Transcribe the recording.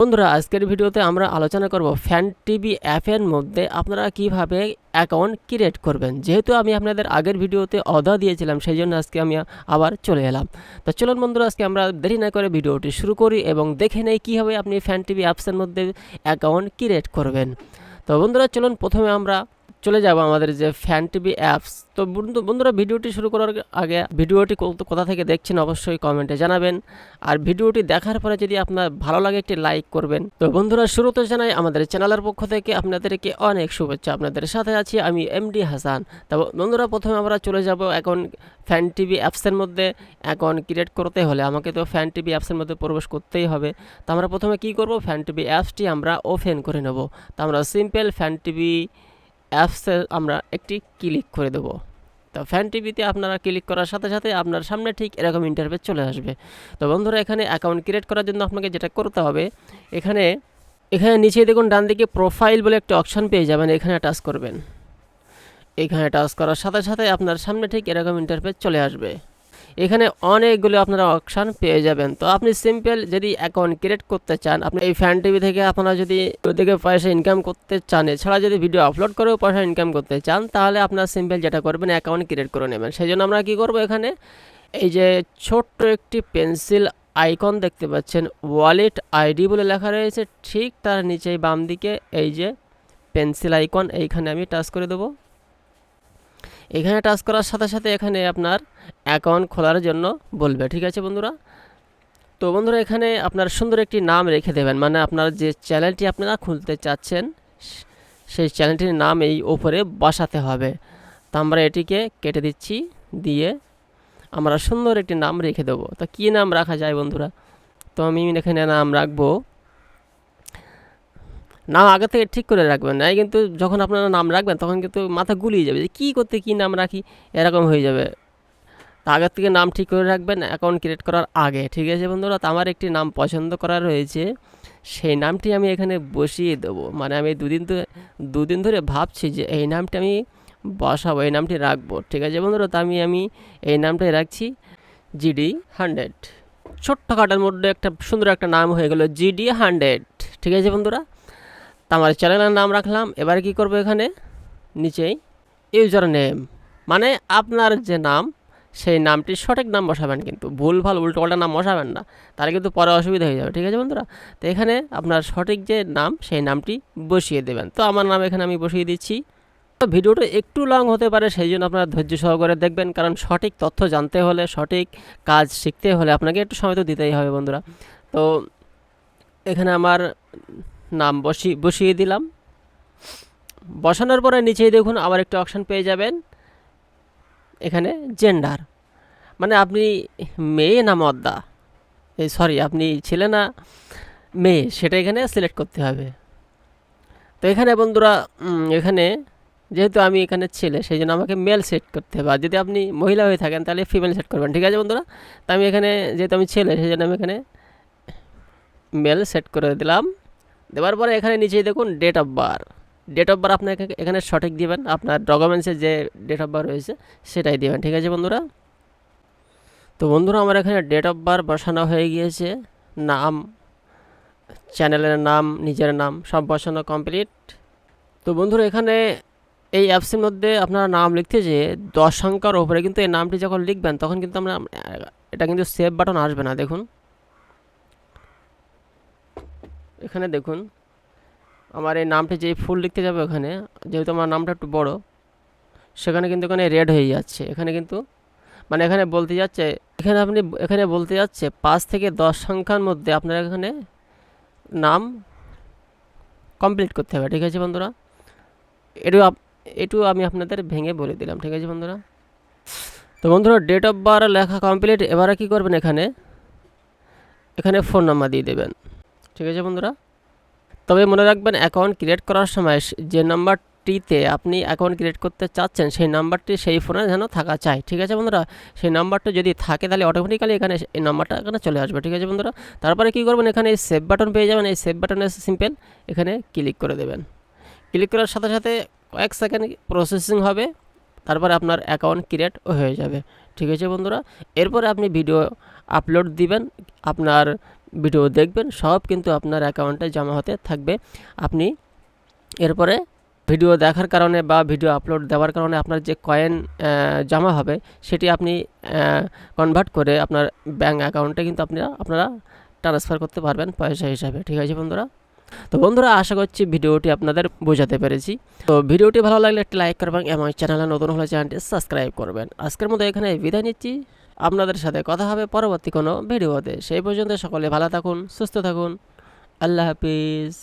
বন্ধুরা আজকের ভিডিওতে আমরা আলোচনা করব ফ্যান টিভি অ্যাপের মধ্যে আপনারা কিভাবে অ্যাকাউন্ট ক্রিয়েট করবেন। যেহেতু আমি আপনাদের আগের ভিডিওতে অর্ডার দিয়েছিলাম, সেই জন্য আজকে আমি আবার চলে এলাম। তো চলুন বন্ধুরা, আজকে আমরা দেরি না করে ভিডিওটি শুরু করি এবং দেখে নেই কীভাবে আপনি ফ্যান টিভি অ্যাপসের মধ্যে অ্যাকাউন্ট ক্রিয়েট করবেন। তো বন্ধুরা চলুন, প্রথমে আমরা চলে যাব আমাদের যে ফ্যান টিভি অ্যাপস। তো বন্ধুরা ভিডিওটি শুরু করার আগে ভিডিওটি কোথা থেকে দেখছেন অবশ্যই কমেন্টে জানাবেন, আর ভিডিওটি দেখার পরে যদি আপনার ভালো লাগে একটি লাইক করবেন। তো বন্ধুরা শুরুতে জানাই আমাদের চ্যানেলের পক্ষ থেকে আপনাদেরকে অনেক শুভেচ্ছা। আপনাদের সাথে আছি আমি এমডি হাসান। তো বন্ধুরা প্রথমে আমরা চলে যাব এখন ফ্যান টিভি অ্যাপসের মধ্যে। অ্যাকাউন্ট ক্রিয়েট করতে হলে আমাকে তো ফ্যান টিভি অ্যাপসের মধ্যে প্রবেশ করতেই হবে। তো আমরা প্রথমে কি করব, ফ্যান টিভি অ্যাপসটি আমরা ওপেন করে নেব। তো আমরা সিম্পল ফ্যান টিভি অ্যাপসে আমরা একটি ক্লিক করে দেব। তো ফ্যান টিভিতে আপনারা ক্লিক করার সাথে সাথে আপনার সামনে ঠিক এরকম ইন্টারফেস চলে আসবে। তো বন্ধুরা এখানে অ্যাকাউন্ট ক্রিয়েট করার জন্য আপনাকে যেটা করতে হবে, এখানে নিচে দেখুন ডান দিকে প্রোফাইল বলে একটা অপশান পেয়ে যাবেন, এখানে টাচ করবেন। এখানে টাচ করার সাথে সাথে আপনার সামনে ঠিক এরকম ইন্টারফেস চলে আসবে। এখানে অনেকগুলো আপনারা অপশান পেয়ে যাবেন। তো আপনি সিম্পল যদি অ্যাকাউন্ট ক্রিয়েট করতে চান, আপনি এই ফ্যান টিভি থেকে আপনারা যদি ওদিকে পয়সা ইনকাম করতে চান, এছাড়া যদি ভিডিও আপলোড করেও পয়সা ইনকাম করতে চান, তাহলে আপনার সিম্পল যেটা করবেন অ্যাকাউন্ট ক্রিয়েট করে নেবেন। সেই জন্য আমরা কী করবো, এখানে এই যে ছোট্ট একটি পেন্সিল আইকন দেখতে পাচ্ছেন, ওয়ালেট আইডি বলে লেখা রয়েছে, ঠিক তার নিচেই বাম দিকে এই যে পেন্সিল আইকন, এইখানে আমি টাচ করে দেবো। এখানে টাচ করার সাথে সাথে এখানে আপনার অ্যাকাউন্ট খোলার জন্য বলবে। ঠিক আছে বন্ধুরা। তো বন্ধুরা এখানে আপনার সুন্দর একটি নাম রেখে দেবেন, মানে আপনার যে চ্যানেলটি আপনারা খুলতে চাচ্ছেন সেই চ্যানেলটির নাম এই ওপরে বসাতে হবে। তো আমরা এটিকে কেটে দিচ্ছি, দিয়ে আমরা সুন্দর একটি নাম রেখে দেবো। তো কী নাম রাখা যায় বন্ধুরা? তো আমি এখানে নাম রাখবো, নাম আগে থেকে ঠিক করে রাখবেন না, কিন্তু যখন আপনারা নাম রাখবেন তখন কিন্তু মাথা গুলিয়ে যাবে যে কী করতে কী নাম রাখি, এরকম হয়ে যাবে। তা আগের থেকে নাম ঠিক করে রাখবেন অ্যাকাউন্ট ক্রিয়েট করার আগে। ঠিক আছে বন্ধুরা। তো আমার একটি নাম পছন্দ করা রয়েছে, সেই নামটি আমি এখানে বসিয়ে দেবো। মানে আমি দুদিন ধরে ভাবছি যে এই নামটি আমি বসাবো, এই নামটি রাখবো। ঠিক আছে বন্ধুরা। তো আমি এই নামটাই রাখছি, GD100। ছোট্টখাটার মধ্যে একটা সুন্দর একটা নাম হয়ে গেল, GD100। ঠিক আছে বন্ধুরা। তো আমার চ্যানেলের নাম রাখলাম। এবার কি করবো, এখানে নিচেই ইউজার নেম, মানে আপনার যে নাম সেই নামটি সঠিক নাম বসাবেন, কিন্তু ভুলভাল উল্টোপাল্টা নাম বসাবেন না, তাহলে কিন্তু পরে অসুবিধা হয়ে যাবে। ঠিক আছে বন্ধুরা। তো এখানে আপনার সঠিক যে নাম সেই নামটি বসিয়ে দেবেন। তো আমার নাম এখানে আমি বসিয়ে দিচ্ছি। তো ভিডিওটা একটু লং হতে পারে, সেই জন্য আপনারা ধৈর্য সহকারে দেখবেন, কারণ সঠিক তথ্য জানতে হলে, সঠিক কাজ শিখতে হলে আপনাকে একটু সময় তো দিতেই হবে বন্ধুরা। তো এখানে আমার নাম বসিয়ে দিলাম। বসানোর পরে নিচেই দেখুন আবার একটা অপশান পেয়ে যাবেন, এখানে জেন্ডার, মানে আপনি মেয়ে না মদ্দা, আপনি ছেলে না মেয়ে, সেটা এখানে সিলেক্ট করতে হবে। তো এখানে বন্ধুরা এখানে যেহেতু আমি এখানে ছেলে, সেই জন্য আমাকে মেল সেট করতে হবে, আর যদি আপনি মহিলা হয়ে থাকেন তাহলে ফিমেল সেট করবেন। ঠিক আছে বন্ধুরা। তো আমি এখানে যেহেতু আমি ছেলে, সেই জন্য আমি এখানে মেল সেট করে দিলাম। দেওয়ার পরে এখানে নিচেই দেখুন ডেট অফ বার্থ আপনাকে এখানে সঠিক দিবেন, আপনার ডকুমেন্টসে যে ডেট অফ বার্থ রয়েছে সেটাই দিবেন। ঠিক আছে বন্ধুরা। তো বন্ধুরা আমার এখানে ডেট অফ বার্থ বসানো হয়ে গিয়েছে, নাম, চ্যানেলের নাম, নিজের নাম সব বসানো কমপ্লিট। তো বন্ধুরা এখানে এই অ্যাপসের মধ্যে আপনারা নাম লিখতে যেয়ে 10 সংখ্যার ওপরে কিন্তু এই নামটি যখন লিখবেন তখন কিন্তু এটা কিন্তু সেভ বাটন আসবে না। দেখুন এখানে দেখুন আমার এই নামটি যেই ফুল লিখতে যাবে, ওখানে যেহেতু আমার নামটা একটু বড়, সেখানে কিন্তু এখানে রেড হয়ে যাচ্ছে। এখানে কিন্তু মানে এখানে বলতে যাচ্ছে, এখানে বলতে যাচ্ছে 5 থেকে 10 সংখ্যার মধ্যে আপনার এখানে নাম কমপ্লিট করতে হবে। ঠিক আছে বন্ধুরা। এটু আমি আপনাদের ভেঙে বলে দিলাম। ঠিক আছে বন্ধুরা। তো বন্ধুরা ডেট অফ বার্থ লেখা কমপ্লিট। এবারে কি করবেন, এখানে ফোন নাম্বার দিয়ে দেবেন। ঠিক আছে বন্ধুরা। তবে মনে রাখবেন অ্যাকাউন্ট ক্রিয়েট করার সময় যে নাম্বারটিতে আপনি অ্যাকাউন্ট ক্রিয়েট করতে চাচ্ছেন সেই নাম্বারটি সেই ফোনে যেন থাকা চাই। ঠিক আছে বন্ধুরা। সেই নাম্বারটা যদি থাকে তাহলে অটোমেটিক্যালি এখানে এই নাম্বারটা এখানে চলে আসবে। ঠিক আছে বন্ধুরা। তারপরে কী করবেন, এখানে এই সেভ বাটন পেয়ে যাবেন, এই সেভ বাটনে সিম্পল এখানে ক্লিক করে দেবেন। ক্লিক করার সাথে সাথে কয়েক সেকেন্ড প্রসেসিং হবে, তারপরে আপনার অ্যাকাউন্ট ক্রিয়েট হয়ে যাবে। ঠিক আছে বন্ধুরা। এরপরে আপনি ভিডিও আপলোড দিবেন, আপনার ভিডিও দেখবেন সব কিন্তু আপনার অ্যাকাউন্টে জমা হতে থাকবে। আপনি এরপরে ভিডিও দেখার কারণে বা ভিডিও আপলোড দেওয়ার কারণে আপনার যে কয়েন জমা হবে সেটি আপনি কনভার্ট করে আপনার ব্যাঙ্ক অ্যাকাউন্টে কিন্তু আপনারা ট্রান্সফার করতে পারবেন পয়সা হিসাবে। ঠিক আছে বন্ধুরা? তো বন্ধুরা, আশা করছি ভিডিওটি আপনাদের বোঝাতে পেরেছি। তো ভিডিওটি ভালো লাগলে একটি লাইক করবেন এবং চ্যানেলে নতুন হলে চ্যানেলটি সাবস্ক্রাইব করবেন। আজকের মতো এখানে বিদায় নিচ্ছি। আপনাদের সাথে কথা হবে পরবর্তী কোনো ভিডিওতে। সেই পর্যন্ত সকলে ভালো থাকুন, সুস্থ থাকুন। আল্লাহ হাফিজ।